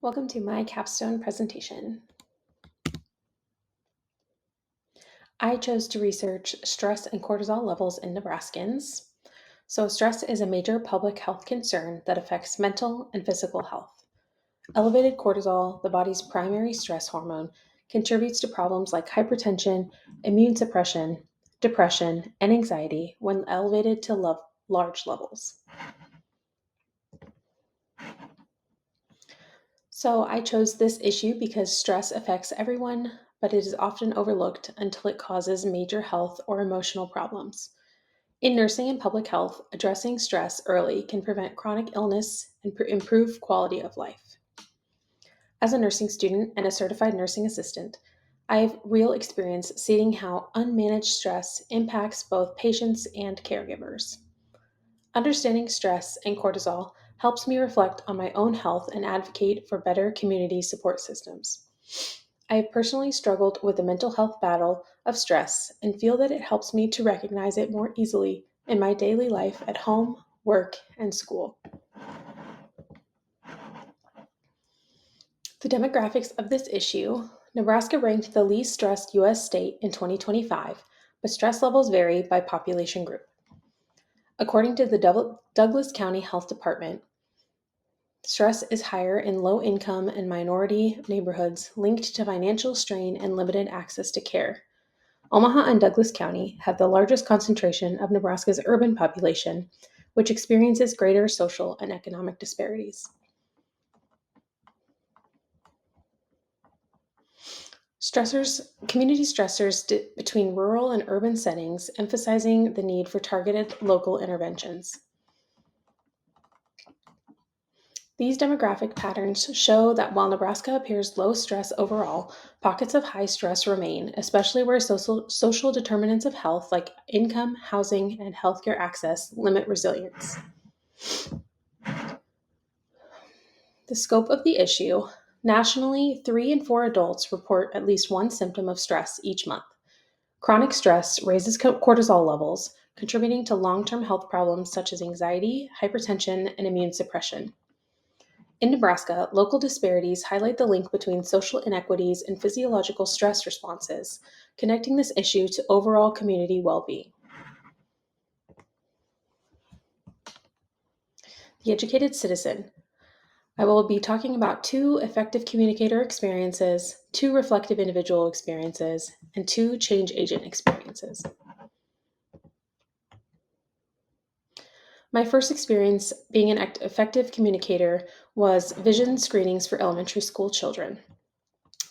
Welcome to my capstone presentation. I chose to research stress and cortisol levels in Nebraskans. So, stress is a major public health concern that affects mental and physical health. Elevated cortisol, the body's primary stress hormone, contributes to problems like hypertension, immune suppression, depression, and anxiety when elevated to large levels. So I chose this issue because stress affects everyone, but it is often overlooked until it causes major health or emotional problems. In nursing and public health, addressing stress early can prevent chronic illness and improve quality of life. As a nursing student and a certified nursing assistant, I have real experience seeing how unmanaged stress impacts both patients and caregivers. Understanding stress and cortisol helps me reflect on my own health and advocate for better community support systems. I have personally struggled with the mental health battle of stress and feel that it helps me to recognize it more easily in my daily life at home, work, and school. The demographics of this issue: Nebraska ranked the least stressed U.S. state in 2025, but stress levels vary by population group. According to the Douglas County Health Department, stress is higher in low income and minority neighborhoods linked to financial strain and limited access to care. Omaha and Douglas County have the largest concentration of Nebraska's urban population, which experiences greater social and economic disparities. Community stressors between rural and urban settings, emphasizing the need for targeted local interventions. These demographic patterns show that while Nebraska appears low stress overall, pockets of high stress remain, especially where social determinants of health like income, housing, and healthcare access limit resilience. The scope of the issue: nationally, 3 in 4 adults report at least one symptom of stress each month. Chronic stress raises cortisol levels, contributing to long-term health problems such as anxiety, hypertension, and immune suppression. In Nebraska, local disparities highlight the link between social inequities and physiological stress responses, connecting this issue to overall community well-being. The educated citizen. I will be talking about 2 effective communicator experiences, 2 reflective individual experiences, and 2 change agent experiences. My first experience being an effective communicator was vision screenings for elementary school children.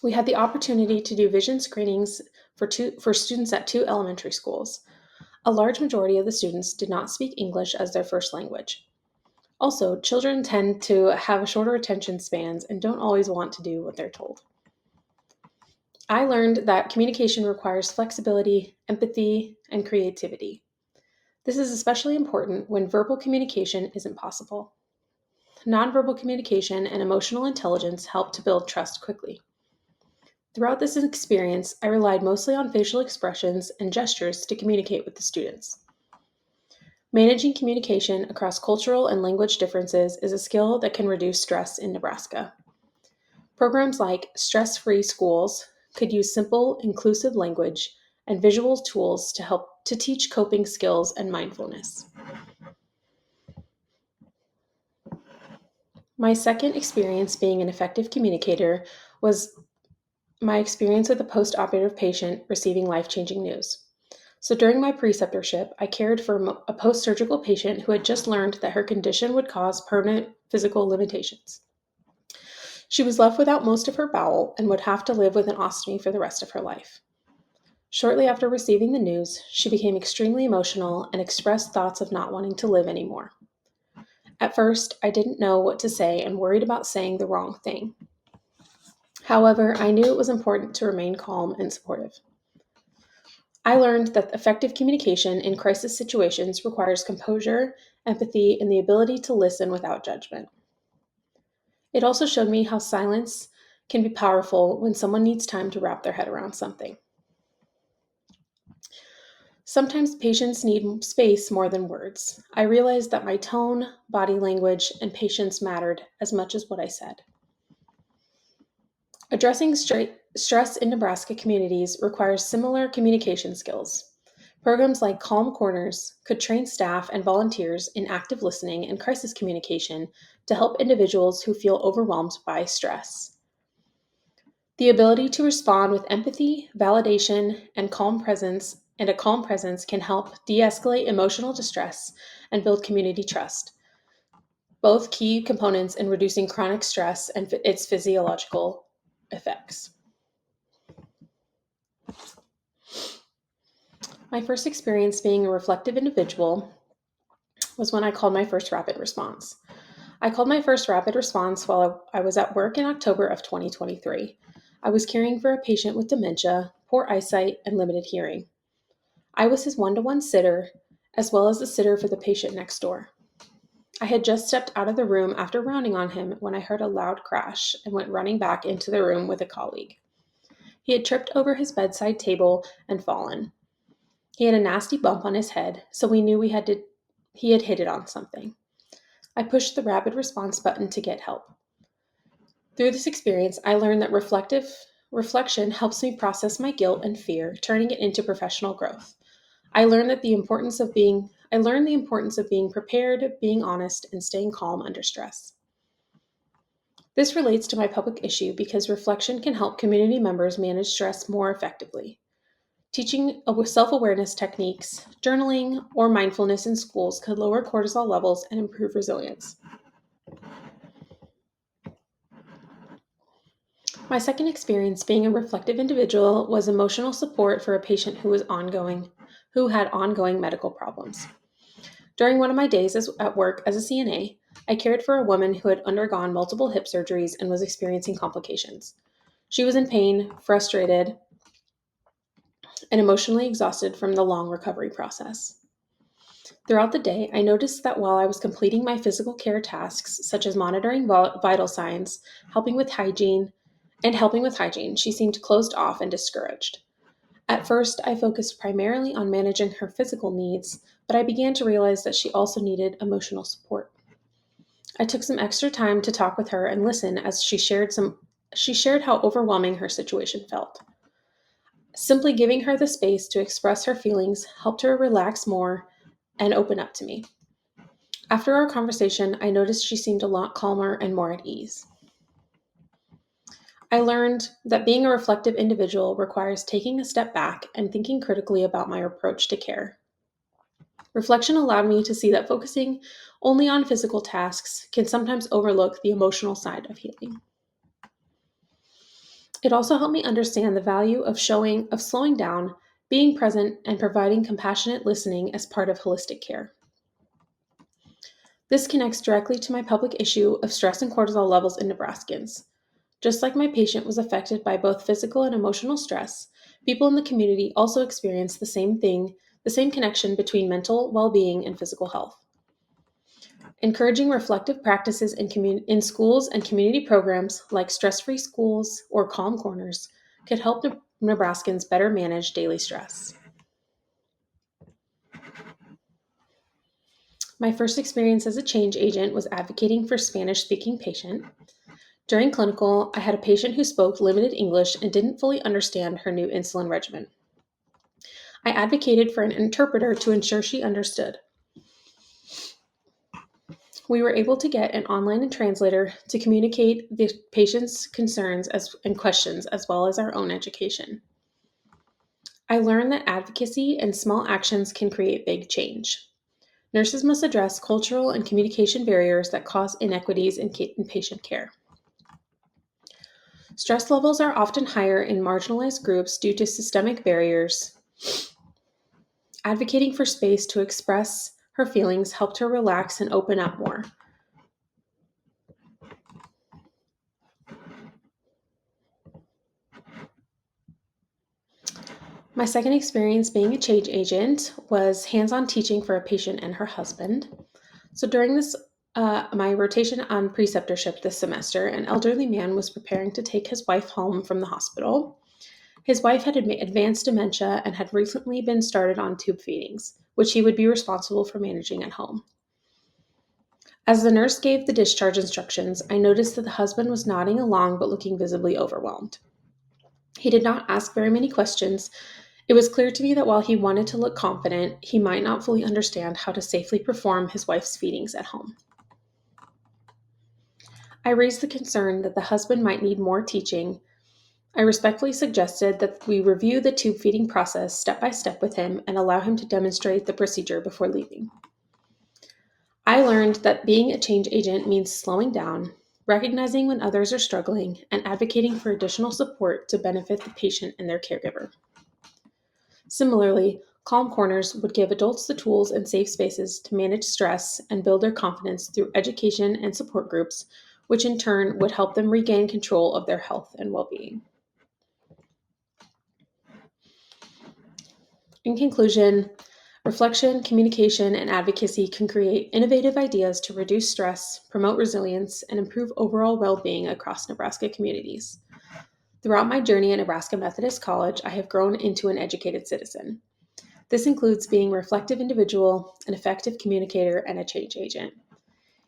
We had the opportunity to do vision screenings for students at 2 elementary schools. A large majority of the students did not speak English as their first language. Also, children tend to have shorter attention spans and don't always want to do what they're told. I learned that communication requires flexibility, empathy, and creativity. This is especially important when verbal communication isn't possible. Nonverbal communication and emotional intelligence help to build trust quickly. Throughout this experience, I relied mostly on facial expressions and gestures to communicate with the students. Managing communication across cultural and language differences is a skill that can reduce stress in Nebraska. Programs like Stress-Free Schools could use simple, inclusive language and visual tools to help to teach coping skills and mindfulness. My second experience being an effective communicator was my experience with a post-operative patient receiving life-changing news. So during my preceptorship, I cared for a post-surgical patient who had just learned that her condition would cause permanent physical limitations. She was left without most of her bowel and would have to live with an ostomy for the rest of her life. Shortly after receiving the news, she became extremely emotional and expressed thoughts of not wanting to live anymore. At first, I didn't know what to say and worried about saying the wrong thing. However, I knew it was important to remain calm and supportive. I learned that effective communication in crisis situations requires composure, empathy, and the ability to listen without judgment. It also showed me how silence can be powerful when someone needs time to wrap their head around something. Sometimes patients need space more than words. I realized that my tone, body language, and patience mattered as much as what I said. Addressing stress in Nebraska communities requires similar communication skills. Programs like Calm Corners could train staff and volunteers in active listening and crisis communication to help individuals who feel overwhelmed by stress. The ability to respond with empathy, validation, and a calm presence can help de-escalate emotional distress and build community trust, both key components in reducing chronic stress and its physiological effects. My first experience being a reflective individual was when I called my first rapid response. I called my first rapid response while I was at work in October of 2023. I was caring for a patient with dementia, poor eyesight, and limited hearing. I was his one-to-one sitter, as well as the sitter for the patient next door. I had just stepped out of the room after rounding on him when I heard a loud crash and went running back into the room with a colleague. He had tripped over his bedside table and fallen. He had a nasty bump on his head, so we knew he had hit it on something. I pushed the rapid response button to get help. Through this experience, I learned that reflection helps me process my guilt and fear, turning it into professional growth. I learned the importance of being prepared, being honest, and staying calm under stress. This relates to my public issue because reflection can help community members manage stress more effectively. Teaching self-awareness techniques, journaling, or mindfulness in schools could lower cortisol levels and improve resilience. My second experience being a reflective individual was emotional support for a patient who had ongoing medical problems. During one of my days at work as a CNA, I cared for a woman who had undergone multiple hip surgeries and was experiencing complications. She was in pain, frustrated, and emotionally exhausted from the long recovery process. Throughout the day, I noticed that while I was completing my physical care tasks, such as monitoring vital signs, helping with hygiene, she seemed closed off and discouraged. At first, I focused primarily on managing her physical needs, but I began to realize that she also needed emotional support. I took some extra time to talk with her and listen as she shared how overwhelming her situation felt. Simply giving her the space to express her feelings helped her relax more and open up to me. After our conversation, I noticed she seemed a lot calmer and more at ease. I learned that being a reflective individual requires taking a step back and thinking critically about my approach to care. Reflection allowed me to see that focusing only on physical tasks can sometimes overlook the emotional side of healing. It also helped me understand the value of slowing down, being present, and providing compassionate listening as part of holistic care. This connects directly to my public issue of stress and cortisol levels in Nebraskans. Just like my patient was affected by both physical and emotional stress, people in the community also experience the same connection between mental well-being and physical health. Encouraging reflective practices in schools and community programs like stress-free schools or calm corners could help Nebraskans better manage daily stress. My first experience as a change agent was advocating for Spanish-speaking patient. During clinical, I had a patient who spoke limited English and didn't fully understand her new insulin regimen. I advocated for an interpreter to ensure she understood. We were able to get an online translator to communicate the patient's concerns and questions as well as our own education. I learned that advocacy and small actions can create big change. Nurses must address cultural and communication barriers that cause inequities in patient care. Stress levels are often higher in marginalized groups due to systemic barriers. Advocating for space to express her feelings helped her relax and open up more. My second experience being a change agent was hands-on teaching for a patient and her husband. So during my rotation on preceptorship this semester, an elderly man was preparing to take his wife home from the hospital. His wife had advanced dementia and had recently been started on tube feedings, which he would be responsible for managing at home. As the nurse gave the discharge instructions, I noticed that the husband was nodding along but looking visibly overwhelmed. He did not ask very many questions. It was clear to me that while he wanted to look confident, he might not fully understand how to safely perform his wife's feedings at home. I raised the concern that the husband might need more teaching. I respectfully suggested that we review the tube feeding process step by step with him and allow him to demonstrate the procedure before leaving. I learned that being a change agent means slowing down, recognizing when others are struggling, and advocating for additional support to benefit the patient and their caregiver. Similarly, Calm Corners would give adults the tools and safe spaces to manage stress and build their confidence through education and support groups, which in turn would help them regain control of their health and well-being. In conclusion, reflection, communication, and advocacy can create innovative ideas to reduce stress, promote resilience, and improve overall well-being across Nebraska communities. Throughout my journey at Nebraska Methodist College, I have grown into an educated citizen. This includes being a reflective individual, an effective communicator, and a change agent.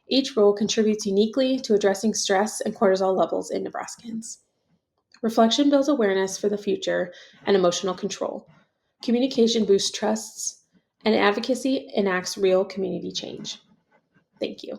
Each role contributes uniquely to addressing stress and cortisol levels in Nebraskans. Reflection builds awareness for the future and emotional control. Communication boosts trusts, and advocacy enacts real community change. Thank you.